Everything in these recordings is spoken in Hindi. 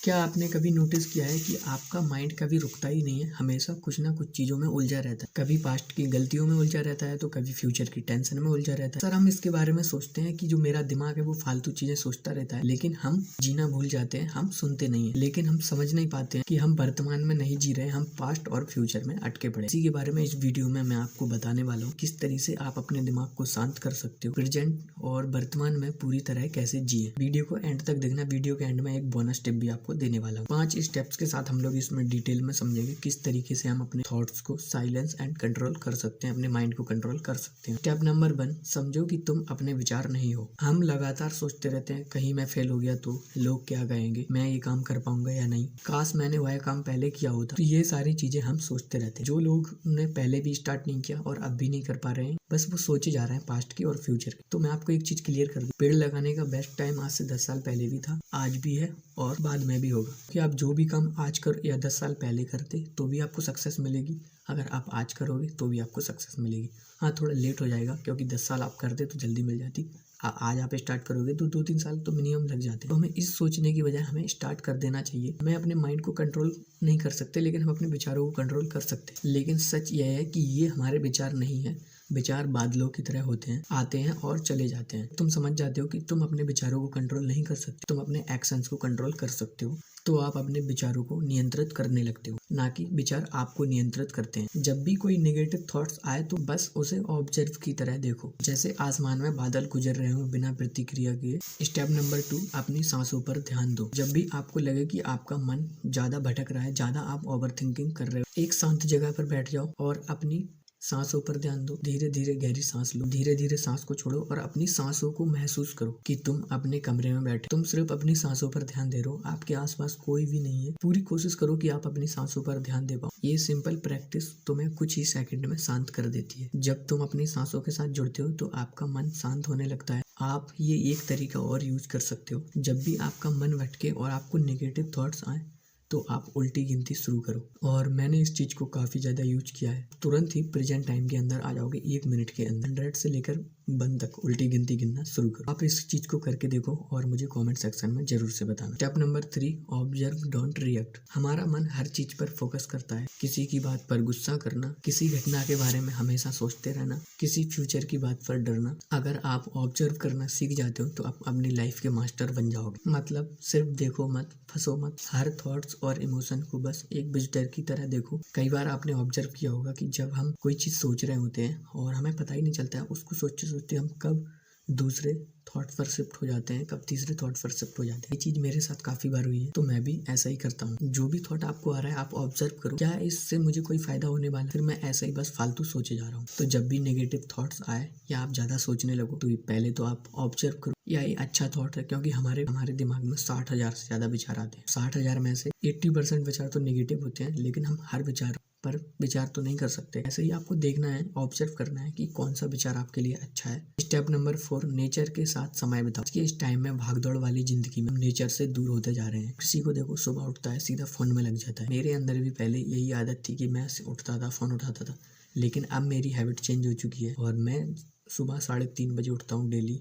क्या आपने कभी नोटिस किया है कि आपका माइंड कभी रुकता ही नहीं है, हमेशा कुछ ना कुछ चीज़ों में उलझा रहता है। कभी पास्ट की गलतियों में उलझा रहता है तो कभी फ्यूचर की टेंशन में उलझा रहता है। सर हम इसके बारे में सोचते हैं कि जो मेरा दिमाग है वो फालतू चीज़ें सोचता रहता है, लेकिन हम जीना भूल जाते हैं, हम सुनते नहीं है। लेकिन हम समझ नहीं पाते हैं कि हम वर्तमान में नहीं जी रहे, हम पास्ट और फ्यूचर में अटके पड़े। इसी के बारे में इस वीडियो में मैं आपको बताने वाला हूँ किस तरीके से आप अपने दिमाग को शांत कर सकते हो, प्रेजेंट और वर्तमान में पूरी तरह कैसे जिए। वीडियो को एंड तक देखना। वीडियो के एंड में एक बोनस टिप भी आपको देने वाला हूँ। 5 स्टेप्स के साथ हम लोग इसमें डिटेल में समझेंगे किस तरीके से हम अपने थॉट्स को साइलेंस एंड कंट्रोल कर सकते हैं, अपने माइंड को कंट्रोल कर सकते हैं। स्टेप नंबर 1, समझो कि तुम अपने विचार नहीं हो। हम लगातार सोचते रहते हैं, कहीं मैं फेल हो गया तो लोग क्या कहेंगे, मैं ये काम कर पाऊंगा या नहीं, काश मैंने वह काम पहले किया होता। तो ये सारी चीजें हम सोचते रहते हैं। जो लोग ने पहले भी स्टार्ट नहीं किया और अब भी नहीं कर पा रहे हैं, बस वो सोचे जा रहे हैं पास्ट की और फ्यूचर की। तो मैं आपको एक चीज क्लियर कर दूं, पेड़ लगाने का बेस्ट टाइम आज से 10 साल पहले भी था, आज भी है और बाद में भी होगा। कि आप जो भी काम आज कर या 10 साल पहले करते तो भी आपको सक्सेस मिलेगी, अगर आप आज करोगे तो भी आपको सक्सेस मिलेगी। हाँ, थोड़ा लेट हो जाएगा क्योंकि 10 साल आप करते तो जल्दी मिल जाती। आज आप स्टार्ट करोगे तो 2-3 साल तो मिनिमम लग जाते। तो हमें इस सोचने की बजाय हमें स्टार्ट कर देना चाहिए। हमें अपने माइंड को कंट्रोल नहीं कर सकते, लेकिन हम अपने विचारों को कंट्रोल कर सकते हैं। लेकिन सच यह है कि ये हमारे विचार नहीं है। विचार बादलों की तरह होते हैं, आते हैं और चले जाते हैं। तुम समझ जाते हो कि तुम अपने विचारों को कंट्रोल नहीं कर सकते, तुम अपने एक्शंस को कंट्रोल कर सकते हो। तो आप अपने विचारों को नियंत्रित करने लगते हो, ना कि विचार आपको नियंत्रित करते हैं। जब भी कोई नेगेटिव थॉट्स आए तो बस उसे ऑब्जर्व की तरह देखो, जैसे आसमान में बादल गुजर रहे हो बिना प्रतिक्रिया किए। स्टेप नंबर 2, अपनी सांसों पर ध्यान दो। जब भी आपको लगे कि आपका मन ज्यादा भटक रहा है, ज्यादा आप ओवर थिंकिंग कर रहे हो, एक शांत जगह पर बैठ जाओ और अपनी सांसों पर ध्यान दो। धीरे धीरे गहरी सांस लो, धीरे धीरे सांस को छोड़ो और अपनी सांसों को महसूस करो कि तुम अपने कमरे में बैठे, तुम सिर्फ अपनी सांसों पर ध्यान दे रहे हो, आपके आसपास कोई भी नहीं है। पूरी कोशिश करो कि आप अपनी सांसों पर ध्यान दे पाओ। ये सिंपल प्रैक्टिस तुम्हें कुछ ही सेकंड में शांत कर देती है। जब तुम अपनी सांसों के साथ जुड़ते हो तो आपका मन शांत होने लगता है। आप ये एक तरीका और यूज कर सकते हो। जब भी आपका मन भटके और आपको नेगेटिव थॉट्स आए तो आप उल्टी गिनती शुरू करो। और मैंने इस चीज को काफी ज्यादा यूज किया है। तुरंत ही प्रेजेंट टाइम के अंदर आ जाओगे। 1 मिनट के अंदर 100 से लेकर 1 तक उल्टी गिनती गिनना शुरू करो। आप इस चीज को करके देखो और मुझे कमेंट सेक्शन में जरूर से बताना। Step number 3, observe don't react. हमारा मन हर चीज पर फोकस करता है। किसी की बात पर गुस्सा करना, किसी घटना के बारे में हमेशा सोचते रहना, किसी फ्यूचर की बात पर डरना। अगर आप ऑब्जर्व करना सीख जाते हो तो आप अपनी लाइफ के मास्टर बन जाओगे। मतलब सिर्फ देखो मत, फंसो मत। हर थॉट्स और इमोशन को बस एक विजिटर की तरह देखो। कई बार आपने ऑब्जर्व किया होगा कि जब हम कोई चीज सोच रहे होते हैं और हमें पता ही नहीं चलता है, उसको सोचते सोचते हम कब दूसरे थॉट पर शिफ्ट हो जाते हैं, कब तीसरे थॉट पर शिफ्ट हो जाते हैं। ये चीज मेरे साथ काफी बार हुई है, तो मैं भी ऐसा ही करता हूँ। जो भी थॉट आपको आ रहा है आप ऑब्जर्व करो, क्या इससे मुझे कोई फायदा होने वाला है, फिर मैं ऐसा ही बस फालतू सोचे जा रहा हूँ। तो जब भी नेगेटिव थॉट्स आए या आप ज्यादा सोचने लगो तो पहले तो आप ऑब्जर्व करो, या ये अच्छा थॉट है, क्योंकि हमारे दिमाग में 60,000 से ज्यादा विचार आते हैं। 60,000 में से 80% विचार तो नेगेटिव होते हैं, लेकिन हम हर विचार पर विचार तो नहीं कर सकते। ऐसे ही आपको देखना है, ऑब्जर्व करना है कि कौन सा विचार आपके लिए अच्छा है। स्टेप नंबर 4, नेचर के साथ समय बिताओ। कि इस टाइम में भागदौड़ वाली जिंदगी में हम नेचर से दूर होते जा रहे हैं। किसी को देखो सुबह उठता है सीधा फोन में लग जाता है। मेरे अंदर भी पहले यही आदत थी कि मैं उठता था, फोन उठाता था, लेकिन अब मेरी हैबिट चेंज हो चुकी है और मैं सुबह 3:30 बजे उठता हूँ डेली,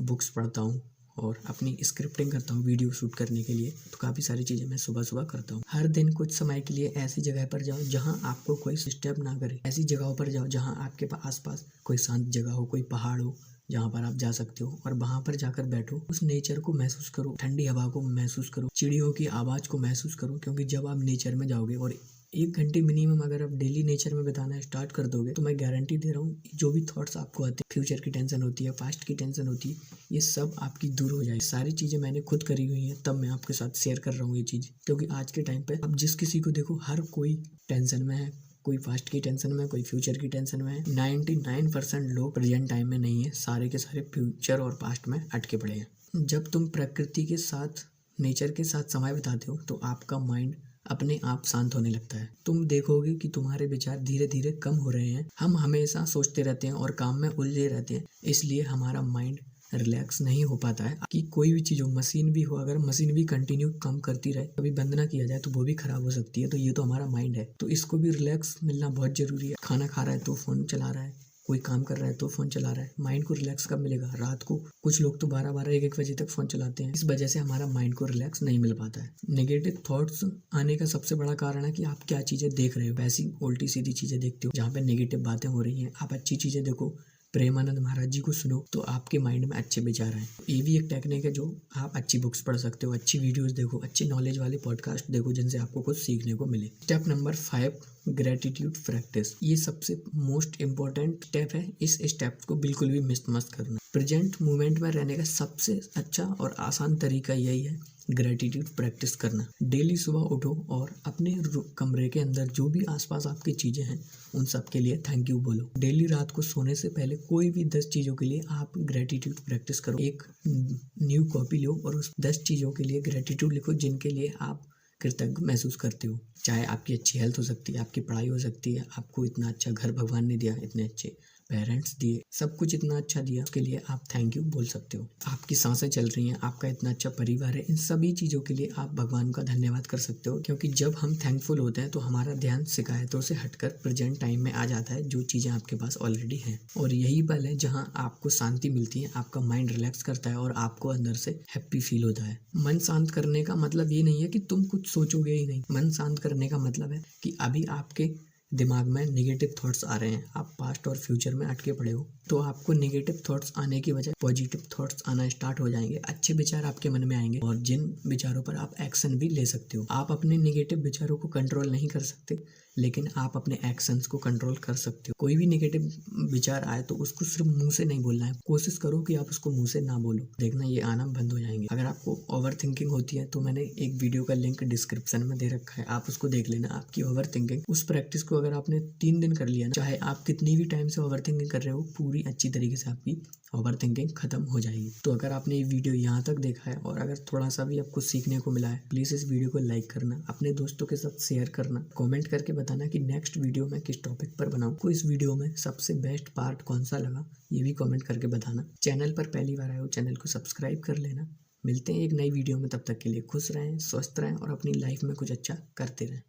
बुक्स पढ़ता हूँ और अपनी स्क्रिप्टिंग करता हूँ वीडियो शूट करने के लिए। तो काफ़ी सारी चीज़ें मैं सुबह सुबह करता हूँ। हर दिन कुछ समय के लिए ऐसी जगह पर जाओ जहाँ आपको कोई डिस्टर्ब ना करे। ऐसी जगहों पर जाओ जहाँ आपके आसपास कोई शांत जगह हो, कोई पहाड़ हो जहाँ पर आप जा सकते हो, और वहाँ पर जाकर बैठो, उस नेचर को महसूस करो, ठंडी हवा को महसूस करो, चिड़ियों की आवाज़ को महसूस करो। क्योंकि जब आप नेचर में जाओगे और 1 घंटे मिनिमम अगर आप डेली नेचर में बिताना स्टार्ट कर दोगे तो मैं गारंटी दे रहा हूँ जो भी थॉट्स आपको आते हैं, फ्यूचर की टेंशन होती है, पास्ट की टेंशन होती है, ये सब आपकी दूर हो जाए। सारी चीज़ें मैंने खुद करी हुई हैं, तब मैं आपके साथ शेयर कर रहा हूँ ये चीज़। क्योंकि आज के टाइम पे अब जिस किसी को देखो हर कोई टेंशन में है, कोई पास्ट की टेंशन में, कोई फ्यूचर की टेंशन में है। 99% लोग प्रेजेंट टाइम में नहीं है, सारे के सारे फ्यूचर और पास्ट में अटके पड़े हैं। जब तुम प्रकृति के साथ, नेचर के साथ समय बिताते हो तो आपका माइंड अपने आप शांत होने लगता है। तुम देखोगे कि तुम्हारे विचार धीरे धीरे कम हो रहे हैं। हम हमेशा सोचते रहते हैं और काम में उलझे रहते हैं, इसलिए हमारा माइंड रिलैक्स नहीं हो पाता है। कि कोई भी चीज़ हो, मशीन भी हो, अगर मशीन भी कंटिन्यू काम करती रहे, कभी बंद ना किया जाए तो वो भी खराब हो सकती है। तो ये तो हमारा माइंड है, तो इसको भी रिलैक्स मिलना बहुत जरूरी है। खाना खा रहा है तो फोन चला रहा है, कोई काम कर रहा है तो फ़ोन चला रहा है। माइंड को रिलैक्स कब मिलेगा? रात को। कुछ लोग तो 12-12, 1-1 बजे तक फ़ोन चलाते हैं। इस वजह से हमारा माइंड को रिलैक्स नहीं मिल पाता है। नेगेटिव थॉट्स आने का सबसे बड़ा कारण है कि आप क्या चीज़ें देख रहे हो। ऐसी उल्टी सीधी चीज़ें देखते हो जहाँ पे नेगेटिव बातें हो रही हैं। आप अच्छी चीज़ें देखो, प्रेमानंद महाराज जी को सुनो तो आपके माइंड में अच्छे विचार आए। ये भी एक टेक्निक है जो आप अच्छी बुक्स पढ़ सकते हो, अच्छी वीडियोस देखो, अच्छी नॉलेज वाले पॉडकास्ट देखो जिनसे आपको कुछ सीखने को मिले। Step number 5, gratitude practice. ये सबसे मोस्ट इम्पॉर्टेंट स्टेप है। इस स्टेप को बिल्कुल भी मिस मत करना। प्रेजेंट मोमेंट में रहने का सबसे अच्छा और आसान तरीका यही है, ग्रेटिट्यूड प्रैक्टिस करना। डेली सुबह उठो और अपने कमरे के अंदर जो भी आसपास आपकी चीज़ें हैं उन सब के लिए थैंक यू बोलो। डेली रात को सोने से पहले कोई भी 10 चीज़ों के लिए आप ग्रेटिट्यूड प्रैक्टिस करो। एक न्यू कॉपी लो और उस 10 चीज़ों के लिए ग्रेटिट्यूड लिखो जिनके लिए आप कृतज्ञ महसूस करते हो। चाहे आपकी अच्छी हेल्थ हो सकती है, आपकी पढ़ाई हो सकती है, आपको इतना अच्छा घर भगवान ने दिया, इतने अच्छे पेरेंट्स दिए, सब कुछ इतना अच्छा दिया, उसके लिए आप थैंक यू बोल सकते हो। आपकी सांसें चल रही हैं, आपका इतना अच्छा परिवार है, इन सभी चीज़ों के लिए आप भगवान का धन्यवाद कर सकते हो। क्योंकि जब हम थैंकफुल होते हैं तो हमारा ध्यान शिकायतों से हटकर प्रेजेंट टाइम में आ जाता है, जो चीज़ें आपके पास ऑलरेडी हैं। और यही पल है जहाँ आपको शांति मिलती है, आपका माइंड रिलैक्स करता है और आपको अंदर से हैप्पी फील होता है। मन शांत करने का मतलब ये नहीं है कि तुम कुछ सोचोगे ही नहीं। मन शांत करने का मतलब है कि अभी आपके दिमाग में नेगेटिव थॉट्स आ रहे हैं, आप पास्ट और फ्यूचर में अटके पड़े हो, तो आपको नेगेटिव थॉट्स आने की बजाय पॉजिटिव थॉट्स आना स्टार्ट हो जाएंगे। अच्छे विचार आपके मन में आएंगे और जिन विचारों पर आप एक्शन भी ले सकते हो। आप अपने नेगेटिव विचारों को कंट्रोल नहीं कर सकते, लेकिन आप अपने एक्शंस को कंट्रोल कर सकते हो। कोई भी नेगेटिव विचार आए तो उसको सिर्फ मुंह से नहीं बोलना है, कोशिश करो कि आप उसको मुंह से ना बोलो, देखना ये आना बंद हो जाएंगे। अगर आपको ओवर थिंकिंग होती है तो मैंने एक वीडियो का लिंक डिस्क्रिप्शन में दे रखा है, आप उसको देख लेना। आपकी ओवर थिंकिंग, उस प्रैक्टिस को अगर आपने 3 दिन कर लिया ना, चाहे आप कितनी भी टाइम से ओवर थिंकिंग कर रहे हो, पूरी अच्छी तरीके से आपकी ओवर थिंकिंग खत्म हो जाएगी। तो अगर आपने ये वीडियो यहाँ तक देखा है और अगर थोड़ा सा भी आपको सीखने को मिला है, प्लीज़ इस वीडियो को लाइक करना, अपने दोस्तों के साथ शेयर करना, कमेंट करके बताना कि नेक्स्ट वीडियो मैं किस टॉपिक पर बनाऊँ। को इस वीडियो में सबसे बेस्ट पार्ट कौन सा लगा ये भी कमेंट करके बताना। चैनल पर पहली बार आए हो, चैनल को सब्सक्राइब कर लेना। मिलते हैं एक नई वीडियो में, तब तक के लिए खुश रहें, स्वस्थ रहें और अपनी लाइफ में कुछ अच्छा करते रहें।